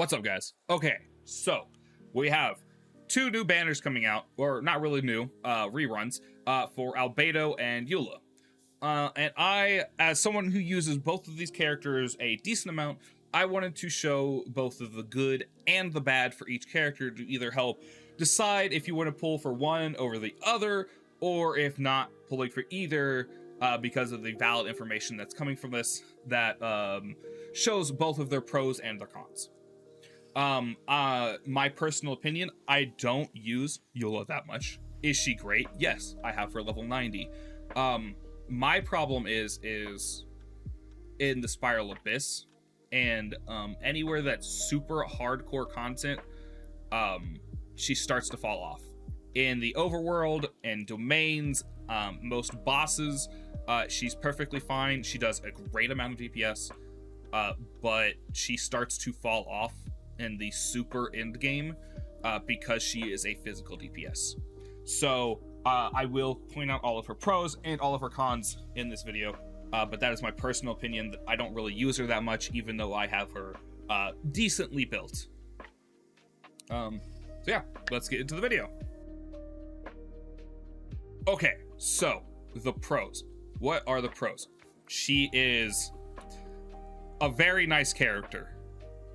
What's up, guys? Okay, so we have two new banners coming out, or not really new, reruns, for Albedo and Eula. And I, as someone who uses both of these characters a decent amount, I wanted to show both of the good and the bad for each character to either help decide if you want to pull for one over the other, or if not, pulling for either, because of the valid information that's coming from this that shows both of their pros and their cons. My personal opinion, I don't use Eula that much. Is she great? Yes, I have her level 90. My problem is in the Spiral Abyss and anywhere that's super hardcore content, she starts to fall off. In the overworld and domains, most bosses, she's perfectly fine. She does a great amount of DPS, but she starts to fall off in the super end game because she is a physical DPS. So I will point out all of her pros and all of her cons in this video, but that is my personal opinion. I don't really use her that much, even though I have her decently built. So yeah, let's get into the video. Okay, so the pros. What are the pros? She is a very nice character.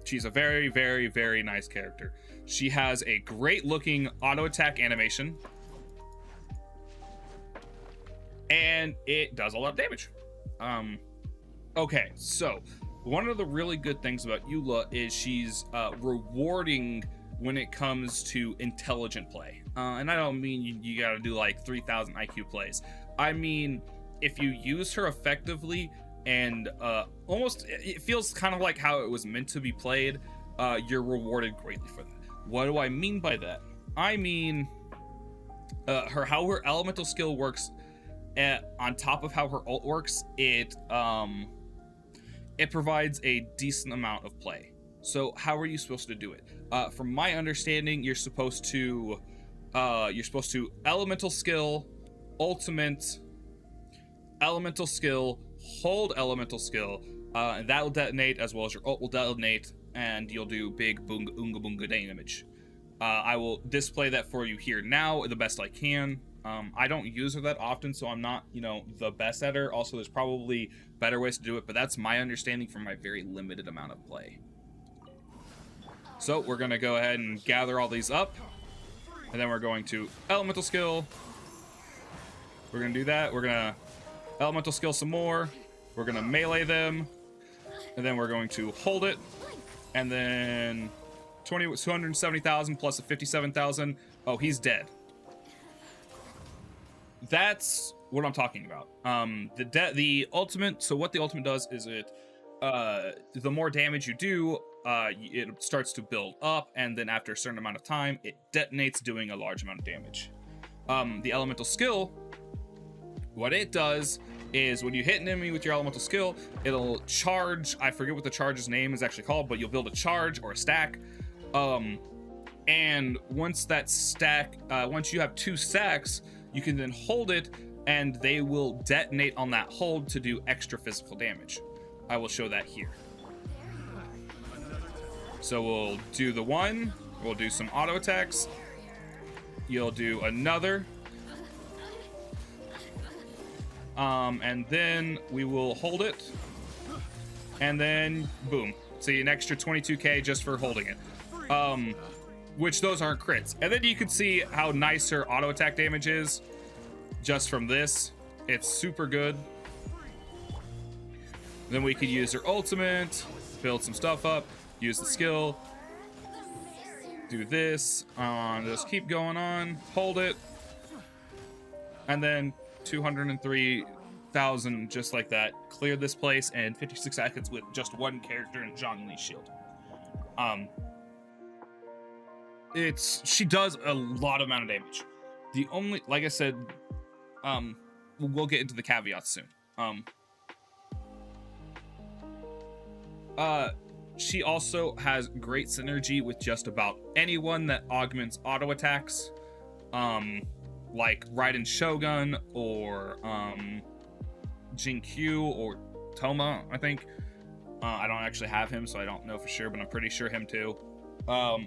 She's a very, very, very nice character. She has a great looking auto attack animation, and it does a lot of damage. Okay, so one of the really good things about Eula is she's rewarding when it comes to intelligent play. And I don't mean you gotta do like 3,000 IQ plays. I mean, if you use her effectively and almost, it feels kind of like how it was meant to be played, you're rewarded greatly for that. What do I mean by that? I mean, how her elemental skill works, on top of how her ult works, it provides a decent amount of play. So how are you supposed to do it? From my understanding, you're supposed to elemental skill, ultimate, elemental skill, hold elemental skill, and that will detonate, as well as your ult will detonate, and you'll do big boonga oonga boonga damage. I will display that for you here now the best I can. I don't use her that often, so I'm not, the best at her. Also, there's probably better ways to do it, but that's my understanding from my very limited amount of play. So we're gonna go ahead and gather all these up, and then we're going to elemental skill. We're gonna do that. We're gonna elemental skill some more. We're gonna melee them, and then we're going to hold it, and then 270,000 plus a 57,000. Oh, he's dead. That's what I'm talking about. The ultimate. So what the ultimate does is it, the more damage you do, it starts to build up, and then after a certain amount of time, it detonates, doing a large amount of damage. The elemental skill, what it does is when you hit an enemy with your elemental skill, it'll charge. I forget what the charge's name is actually called, but you'll build a charge or a stack. And once that stack, once you have 2 stacks, you can then hold it, and they will detonate on that hold to do extra physical damage. I will show that here. So we'll do the one, we'll do some auto attacks, you'll do another, and then we will hold it, and then boom. See, an extra 22k just for holding it. Which those aren't crits. And then you can see how nice her auto attack damage is just from this. It's super good. Then we could use her ultimate, build some stuff up, use the skill, do this, just keep going on, hold it, and then 203,000 just like that. Clear this place in 56 seconds with just one character and Zhongli's shield. She does a lot of amount of damage. The only, like I said, we'll get into the caveats soon. She also has great synergy with just about anyone that augments auto attacks, like Raiden Shogun or Jinkyu or Toma, I think. I don't actually have him, so I don't know for sure, but I'm pretty sure him too.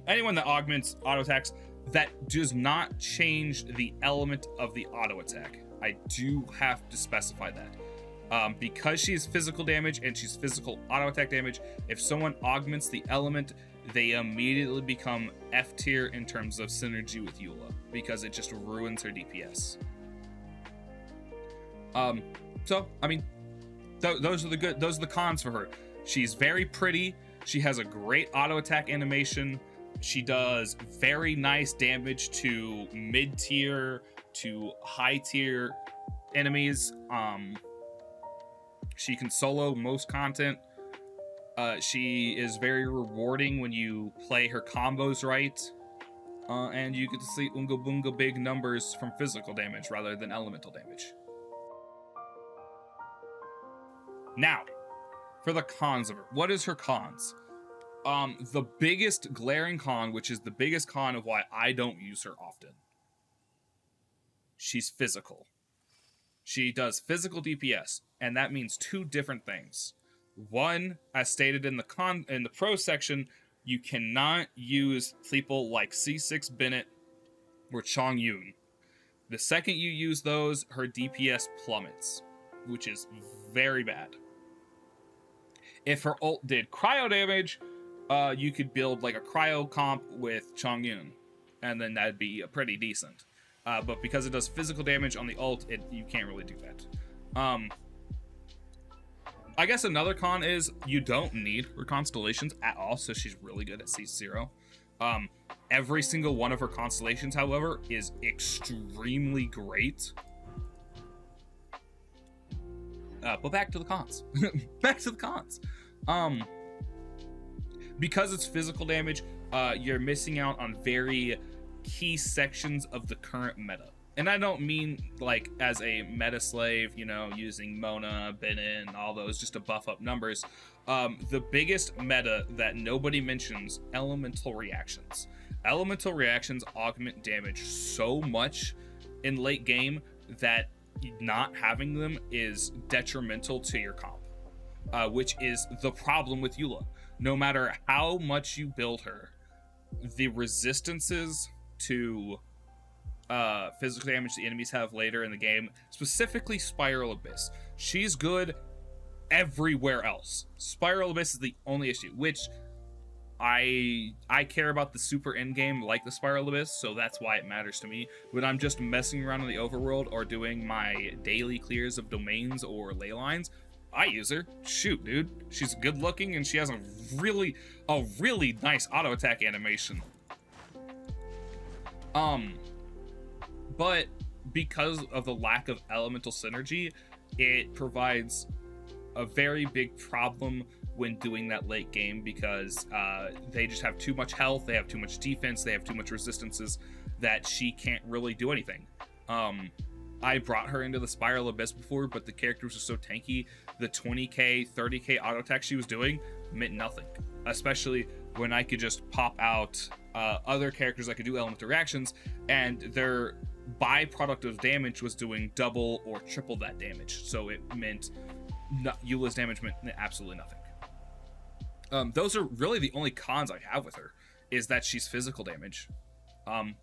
Anyone that augments auto attacks that does not change the element of the auto attack. I do have to specify that. Because she's physical damage and she's physical auto attack damage, if someone augments the element, they immediately become F tier in terms of synergy with Eula, because it just ruins her DPS. So I mean, those are the cons for her. She's very pretty. She has a great auto attack animation. She does very nice damage to mid tier to high tier enemies. She can solo most content. She is very rewarding when you play her combos right. And you get to see Unga Bunga big numbers from physical damage rather than elemental damage. Now, for the cons of her. What is her cons? The biggest glaring con, which is the biggest con of why I don't use her often. She's physical. She does physical DPS, and that means two different things. One, as stated in the pro section, you cannot use people like C6 Bennett or Chongyun. The second you use those, her DPS plummets, which is very bad. If her ult did cryo damage, you could build like a cryo comp with Chongyun, and then that'd be pretty decent. But because it does physical damage on the ult, you can't really do that. I guess another con is you don't need her constellations at all, so she's really good at C0. Every single one of her constellations, however, is extremely great. But back to the cons. Back to the cons. Because it's physical damage, you're missing out on very key sections of the current meta. And I don't mean like as a meta slave, you know, using Mona, Bennett, and all those just to buff up numbers. The biggest meta that nobody mentions, elemental reactions. Elemental reactions augment damage so much in late game that not having them is detrimental to your comp, which is the problem with Eula. No matter how much you build her, the resistances to physical damage the enemies have later in the game, specifically Spiral Abyss, she's good everywhere else. Spiral Abyss is the only issue, which I care about the super end game like the Spiral Abyss, so that's why it matters to me. When I'm just messing around in the overworld or doing my daily clears of domains or ley lines, I use her. Shoot, dude. She's good looking and she has a really nice auto attack animation. But because of the lack of elemental synergy, it provides a very big problem when doing that late game, because they just have too much health, they have too much defense, they have too much resistances that she can't really do anything. I brought her into the Spiral Abyss before, but the characters are so tanky, the 20k, 30k auto attack she was doing meant nothing, especially when I could just pop out other characters that could do elemental reactions, and their byproduct of damage was doing double or triple that damage. So it meant Eula's damage meant absolutely nothing. Those are really the only cons I have with her, is that she's physical damage,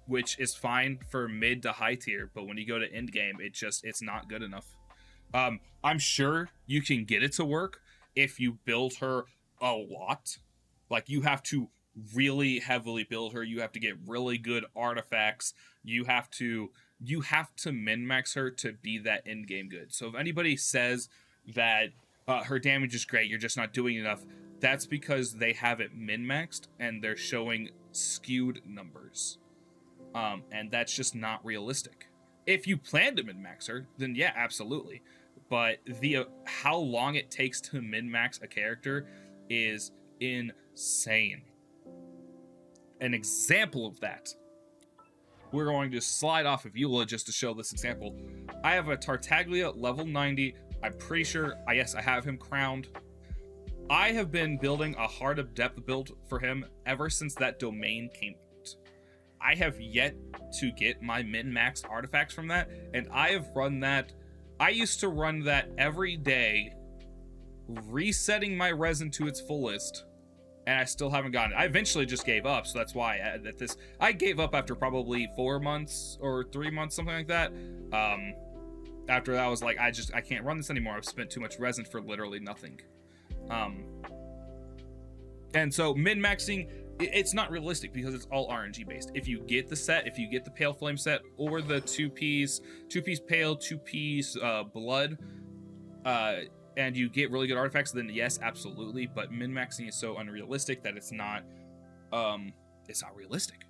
which is fine for mid to high tier, but when you go to end game, it's not good enough. I'm sure you can get it to work if you build her a lot. Like, you have to really heavily build her, you have to get really good artifacts, you have to min-max her to be that end game good. So if anybody says that her damage is great, you're just not doing enough, that's because they have it min-maxed and they're showing skewed numbers. And that's just not realistic. If you plan to min-max her, then yeah, absolutely. But how long it takes to min-max a character is insane. An example of that, we're going to slide off of Eula just to show this example. I have a Tartaglia level 90. I'm pretty sure, yes, I have him crowned. I have been building a Heart of Depth build for him ever since that domain came out. I have yet to get my min-maxed artifacts from that, and I have run that. I used to run that every day resetting my resin to its fullest, and I still haven't gotten it. I eventually just gave up, so that's why I gave up after probably 4 months or 3 months, something like that. After that, I was like, I can't run this anymore. I've spent too much resin for literally nothing. And so min-maxing, it's not realistic because it's all RNG based. If you get the set, if you get the Pale Flame set or the two-piece Pale, two-piece Blood, and you get really good artifacts, then yes, absolutely. But min-maxing is so unrealistic that it's not realistic.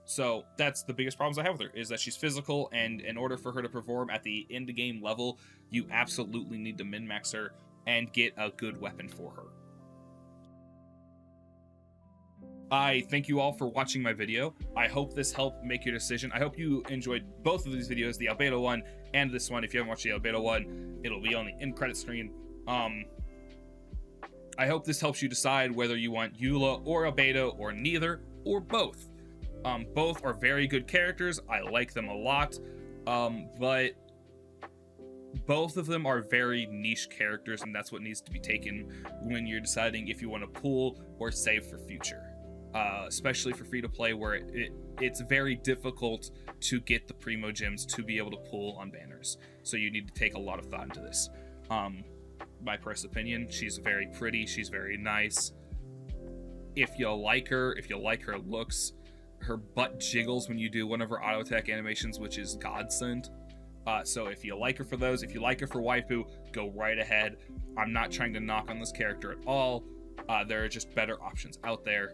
So that's the biggest problems I have with her, is that she's physical, and in order for her to perform at the end game level, you absolutely need to min-max her and get a good weapon for her. I thank you all for watching my video. I hope this helped make your decision. I hope you enjoyed both of these videos, the Albedo one and this one. If you haven't watched the Albedo one, it'll be on the end credit screen. I hope this helps you decide whether you want Eula or Albedo or neither or both. Both are very good characters. I like them a lot, but both of them are very niche characters, and that's what needs to be taken when you're deciding if you want to pool or save for future. Especially for free-to-play, where it's very difficult to get the Primo Gems to be able to pull on banners. So you need to take a lot of thought into this. My personal opinion, she's very pretty, she's very nice. If you like her looks, her butt jiggles when you do one of her auto attack animations, which is godsend. So if you like her for those, if you like her for waifu, go right ahead. I'm not trying to knock on this character at all. There are just better options out there.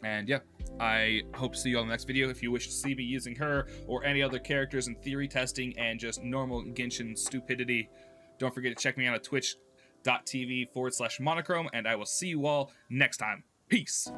And yeah, I hope to see you on the next video. If you wish to see me using her or any other characters in theory testing and just normal Genshin stupidity, don't forget to check me out at twitch.tv/Monochwome, and I will see you all next time. Peace!